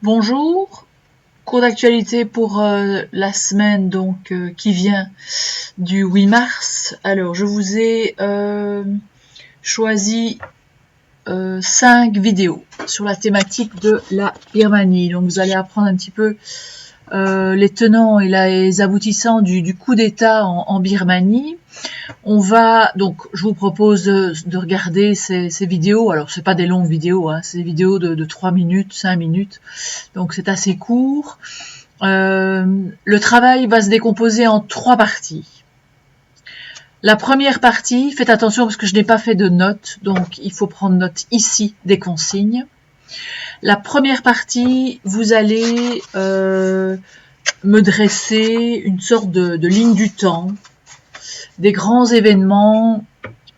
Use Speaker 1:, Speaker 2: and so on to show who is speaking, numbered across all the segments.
Speaker 1: Bonjour, cours d'actualité pour la semaine qui vient du 8 mars. Alors je vous ai choisi 5 vidéos sur la thématique de la Birmanie. Donc vous allez apprendre un petit peu les tenants et les aboutissants du coup d'État en Birmanie. Je vous propose de regarder ces vidéos. Alors, c'est pas des longues vidéos, hein, c'est des vidéos de 3 minutes, 5 minutes. Donc, c'est assez court. Le travail va se décomposer en 3 parties. La première partie, faites attention parce que je n'ai pas fait de notes, donc il faut prendre note ici des consignes. La première partie, vous allez me dresser une sorte de ligne du temps des grands événements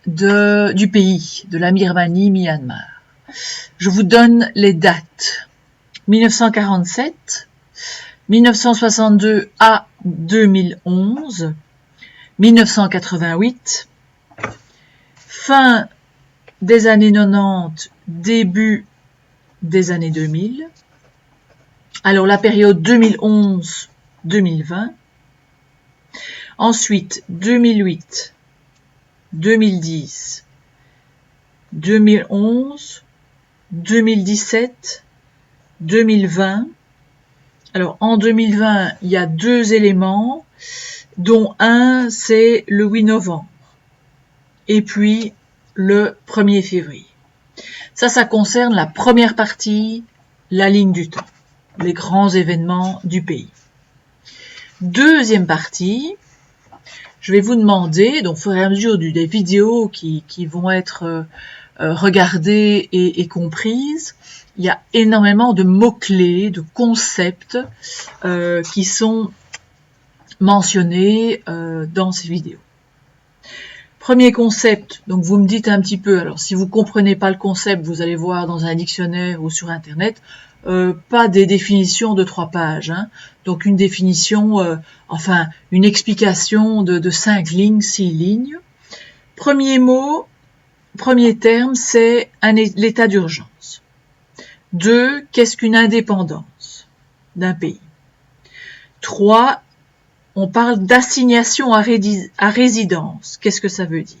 Speaker 1: du pays, de la Birmanie, Myanmar. Je vous donne les dates. 1947, 1962 à 2011, 1988, fin des années 90, début des années 2000. Alors la période 2011-2020. Ensuite, 2008, 2010, 2011, 2017, 2020. Alors, en 2020, il y a 2 éléments, dont un, c'est le 8 novembre. Et puis, le 1er février. Ça concerne la première partie, la ligne du temps, les grands événements du pays. Deuxième partie, je vais vous demander, donc au fur et à mesure des vidéos qui vont être regardées et comprises, il y a énormément de mots-clés, de concepts qui sont mentionnés dans ces vidéos. Premier concept, donc vous me dites un petit peu, alors si vous comprenez pas le concept, vous allez voir dans un dictionnaire ou sur internet, pas des définitions de 3 pages, hein. Donc une définition, une explication de 5 lignes, 6 lignes. Premier mot, premier terme, c'est l'état d'urgence. 2, qu'est-ce qu'une indépendance d'un pays? 3, on parle d'assignation à résidence. Qu'est-ce que ça veut dire?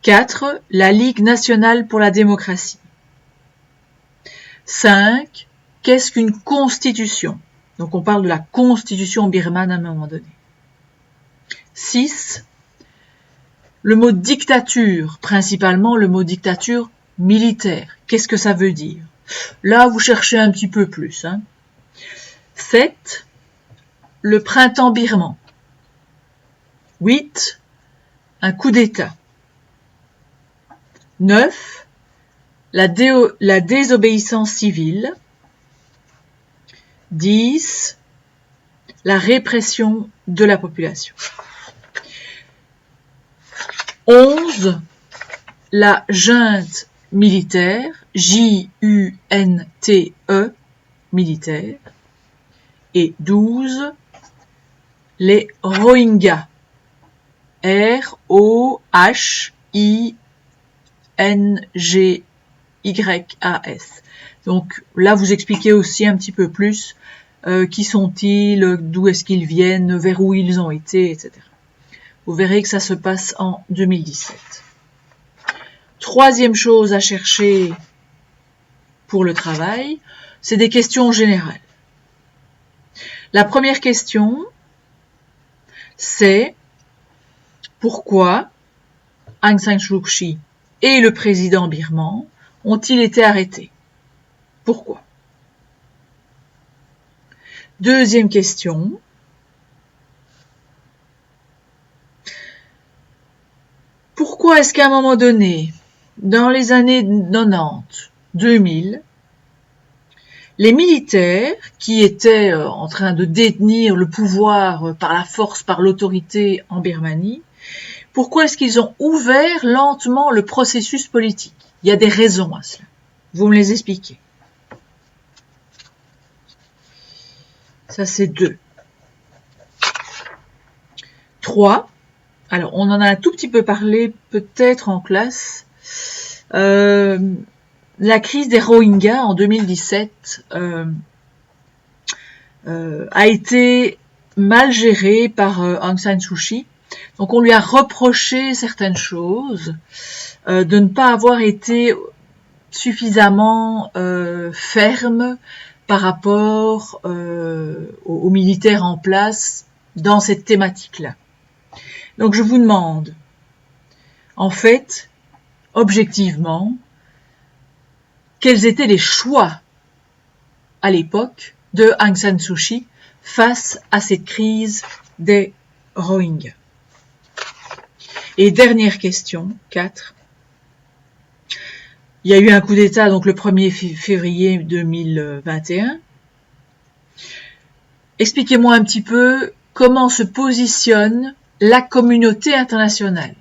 Speaker 1: 4, la Ligue nationale pour la démocratie. 5, qu'est-ce qu'une constitution? Donc on parle de la constitution birmane à un moment donné. 6, le mot dictature, principalement le mot dictature militaire. Qu'est-ce que ça veut dire? Là, vous cherchez un petit peu plus. 7, le printemps birman. 8, un coup d'État. 9, la désobéissance civile. 10, la répression de la population. 11, la junte militaire, J-U-N-T-E, militaire. Et 12, les Rohingyas, R-O-H-I-N-G-Y-A-S. Donc là, vous expliquez aussi un petit peu plus qui sont-ils, d'où est-ce qu'ils viennent, vers où ils ont été, etc. Vous verrez que ça se passe en 2017. Troisième chose à chercher pour le travail, c'est des questions générales. La première question, c'est pourquoi Aung San Suu Kyi et le président birman ont-ils été arrêtés? Pourquoi? Deuxième question, pourquoi est-ce qu'à un moment donné, dans les années 90, 2000, les militaires qui étaient en train de détenir le pouvoir par la force, par l'autorité en Birmanie, pourquoi est-ce qu'ils ont ouvert lentement le processus politique? Il y a des raisons à cela. Vous me les expliquez. Ça, c'est 2. 3. Alors, on en a un tout petit peu parlé, peut-être en classe. la crise des Rohingyas en 2017 a été mal gérée par Aung San Suu Kyi. Donc on lui a reproché certaines choses, de ne pas avoir été suffisamment ferme par rapport aux militaires en place dans cette thématique-là. Donc je vous demande, en fait, objectivement, quels étaient les choix à l'époque de Aung San Suu Kyi face à cette crise des Rohingyas. Et dernière question, 4. Il y a eu un coup d'État donc le 1er février 2021. Expliquez-moi un petit peu comment se positionne la communauté internationale.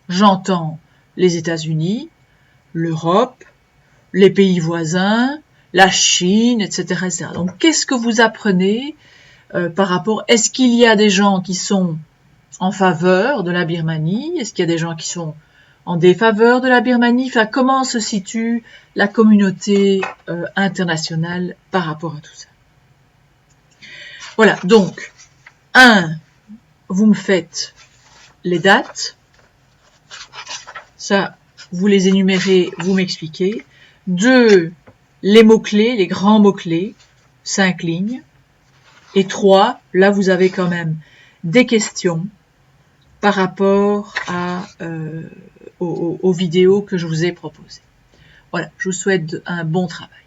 Speaker 1: J'entends les États-Unis, l'Europe, les pays voisins, la Chine, etc., etc. Donc, qu'est-ce que vous apprenez par rapport... Est-ce qu'il y a des gens qui sont en faveur de la Birmanie? Est-ce qu'il y a des gens qui sont en défaveur de la Birmanie? Enfin, comment se situe la communauté internationale par rapport à tout ça? Voilà, donc, 1, vous me faites les dates. Ça, vous les énumérez, vous m'expliquez. 2, les mots-clés, les grands mots-clés, 5 lignes. Et 3, là vous avez quand même des questions par rapport aux vidéos que je vous ai proposées. Voilà, je vous souhaite un bon travail.